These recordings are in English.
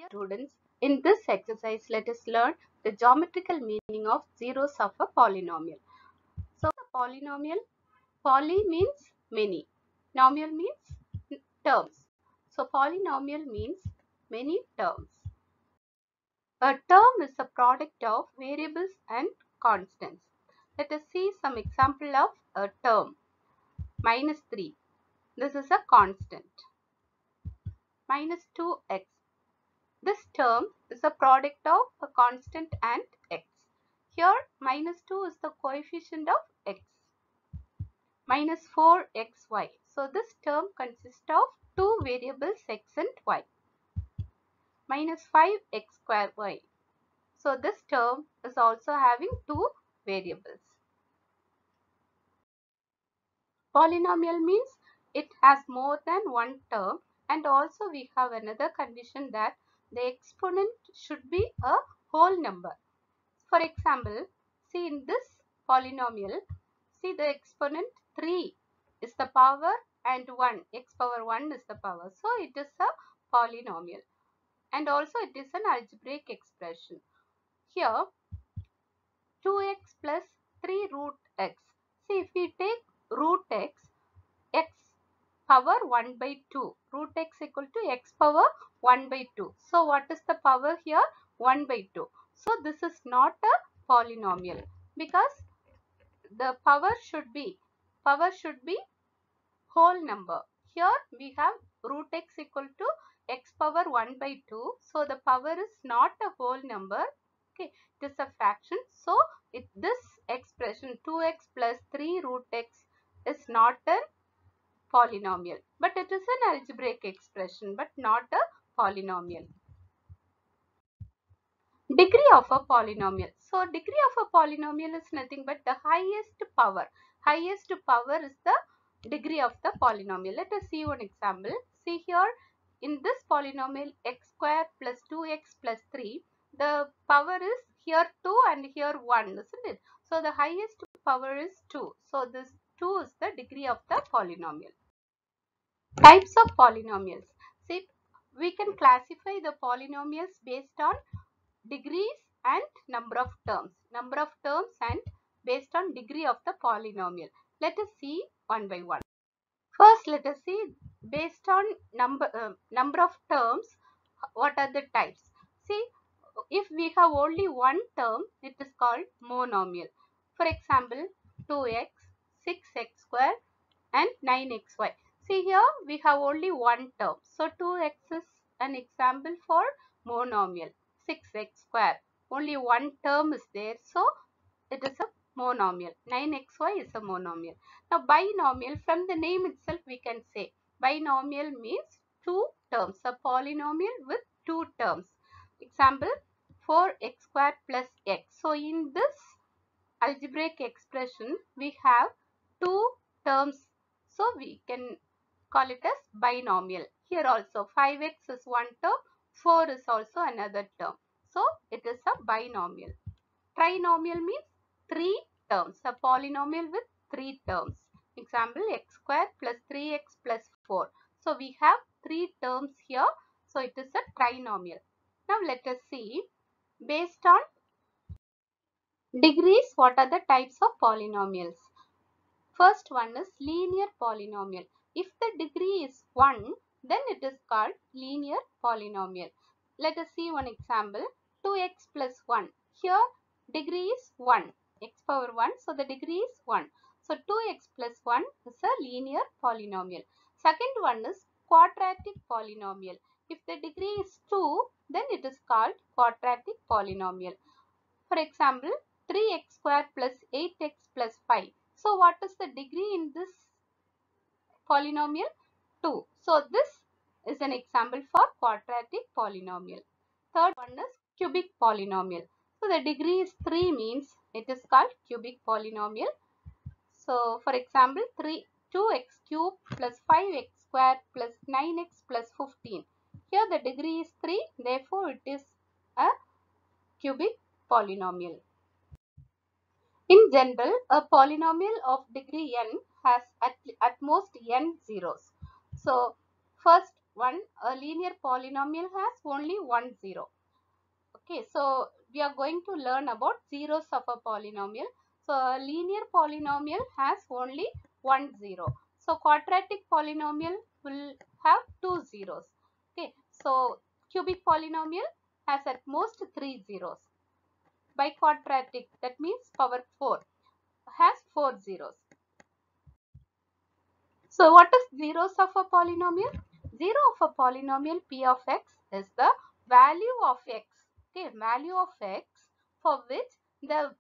Dear students, in this exercise, let us learn the geometrical meaning of zeros of a polynomial. So, a polynomial, poly means many, nomial means terms. So, polynomial means many terms. A term is a product of variables and constants. Let us see some example of a term. Minus 3. This is a constant. Minus 2x. This term is a product of a constant and x. Here minus 2 is the coefficient of x. Minus 4xy. So this term consists of two variables x and y. Minus 5x square y. So this term is also having two variables. Polynomial means it has more than one term, and also we have another condition that the exponent should be a whole number. For example, see in this polynomial, see the exponent 3 is the power and 1, x power 1 is the power. So it is a polynomial, and also it is an algebraic expression. Here 2x plus 3 root x. See, if we take root x power 1 by 2, root x equal to x power 1 by 2. So what is the power here? 1 by 2. So this is not a polynomial because the power should be whole number. Here we have root x equal to x power 1 by 2. So the power is not a whole number. Okay, it is a fraction. So this expression 2x plus 3 root x is not a polynomial, but it is an algebraic expression, but not a polynomial. Degree of a polynomial. So degree of a polynomial is nothing but the highest power. Highest power is the degree of the polynomial. Let us see one example. See here in this polynomial x square plus 2x plus 3, the power is here 2 and here 1, isn't it? So the highest power is 2. So this 2 is the degree of the polynomial. Types of polynomials. See, we can classify the polynomials based on degrees and number of terms. Number of terms and based on degree of the polynomial. Let us see one by one. First, let us see based on number of terms, what are the types. See, if we have only one term, it is called monomial. For example, 2x, 6x square and 9xy. See here we have only one term. So 2x is an example for monomial. 6x square. Only one term is there. So it is a monomial. 9xy is a monomial. Now binomial, from the name itself we can say binomial means two terms. A polynomial with two terms. Example 4x square plus x. So in this algebraic expression we have two terms. So we can call it as binomial. Here also 5x is one term, 4 is also another term. So it is a binomial. Trinomial means three terms. A polynomial with three terms. Example x square plus 3x plus 4. So we have three terms here. So it is a trinomial. Now let us see based on degrees what are the types of polynomials. First one is linear polynomial. If the degree is 1, then it is called linear polynomial. Let us see one example. 2x plus 1. Here degree is 1. X power 1. So the degree is 1. So 2x plus 1 is a linear polynomial. Second one is quadratic polynomial. If the degree is 2, then it is called quadratic polynomial. For example, 3x square plus 8x plus 5. So what is the degree in this polynomial? 2. So this is an example for quadratic polynomial. Third one is cubic polynomial. So the degree is 3 means it is called cubic polynomial. So for example 2x cube plus 5x square plus 9x plus 15. Here the degree is 3, therefore it is a cubic polynomial. In general, a polynomial of degree n has at most n zeros. So first a linear polynomial has only one zero. Okay, so we are going to learn about zeros of a polynomial. So a linear polynomial has only one zero. So quadratic polynomial will have two zeros. Okay, so cubic polynomial has at most three zeros. Biquadratic, that means power 4, has four zeros. So what is zeros of a polynomial? Zero of a polynomial p of x is the value of x. Okay, value of x for which the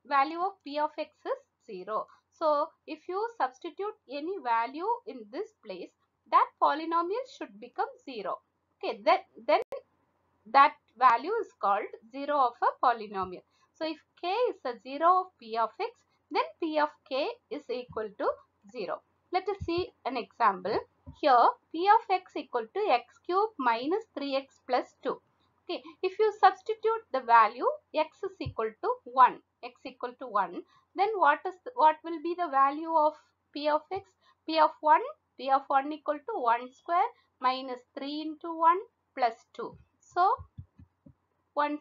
value of p of x is 0. So if you substitute any value in this place, that polynomial should become 0. Okay, then that value is called zero of a polynomial. So if k is a zero of p of x, then p of k is equal to 0. Let us see an example. Here p of x equal to x cube minus 3x plus 2. Okay, if you substitute the value x is equal to 1, then what will be the value of p of x? P of 1 equal to 1 square minus 3 into 1 plus 2. So 1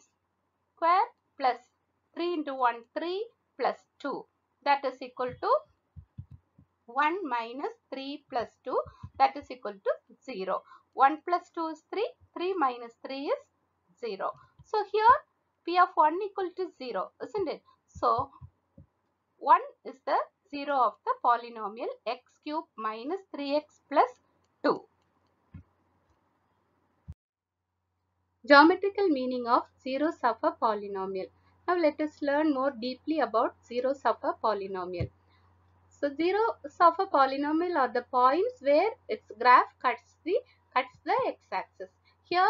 square plus 3 into 1, 3 plus 2, that is equal to 1 minus 3 plus 2, that is equal to 0. 1 plus 2 is 3, 3 minus 3 is 0. So here p of 1 equal to 0, isn't it? So 1 is the 0 of the polynomial x cube minus 3x plus 2. Geometrical meaning of zeros of a polynomial. Now let us learn more deeply about zeros of a polynomial. So zeros of a polynomial are the points where its graph cuts the x-axis. Here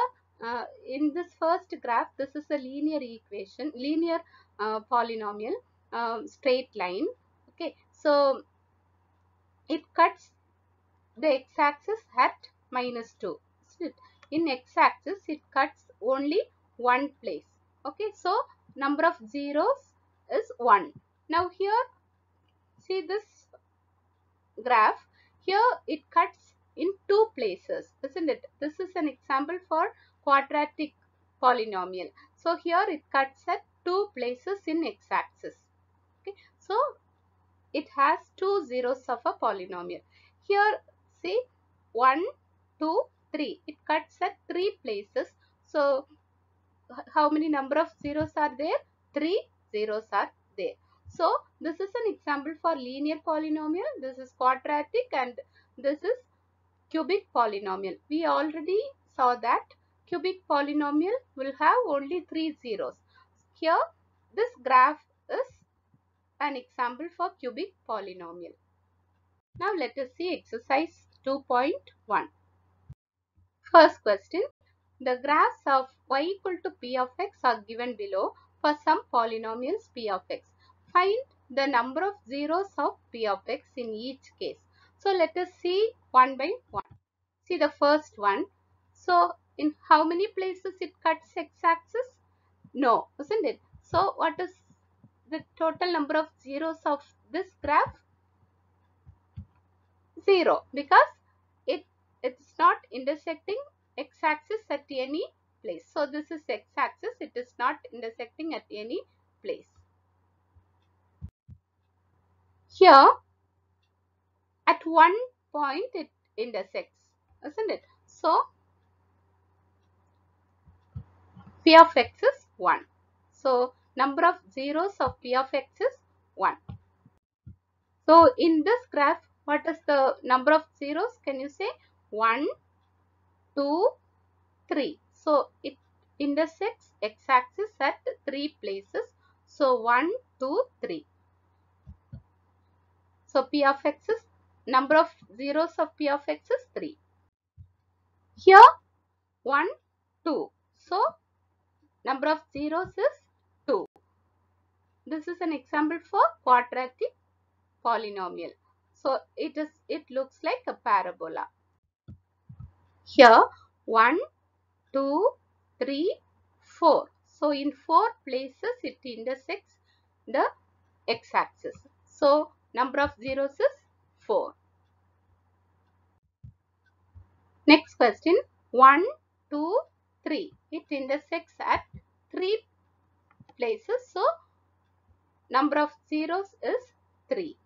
in this first graph, this is a linear equation, linear polynomial, straight line. Okay, so it cuts the x-axis at -2. In x-axis, it cuts only one place. Okay, so number of zeros is 1. Now here, see this graph. Here it cuts in two places, isn't it? This is an example for quadratic polynomial. So here it cuts at two places in x-axis. Okay, so it has two zeros of a polynomial. Here see 1, 2, 3. It cuts at three places. So how many number of zeros are there? 3 zeros are there. So this is an example for linear polynomial. This is quadratic and this is cubic polynomial. We already saw that cubic polynomial will have only 3 zeros. Here this graph is an example for cubic polynomial. Now let us see exercise 2.1. First question. The graphs of y equal to p of x are given below for some polynomials p of x. Find the number of zeros of p of x in each case. So let us see one by one. See the first one. So in how many places it cuts x-axis? No, isn't it? So what is the total number of zeros of this graph? 0, because it's not intersecting x-axis at any place. So this is x-axis, it is not intersecting at any place. Here at one point it intersects, isn't it? So p of x is 1. So number of zeros of p of x is 1. So in this graph, what is the number of zeros? Can you say 1, 2, 3. So it intersects x-axis at 3 places. So 1, 2, 3. So p of x is, number of zeros of p of x is 3. Here 1, 2. So number of zeros is 2. This is an example for quadratic polynomial. So it looks like a parabola. Here 1, 2, 3, 4. So in 4 places it intersects the x-axis. So number of zeros is 4. Next question, 1, 2, 3. It intersects at 3 places. So, number of zeros is 3.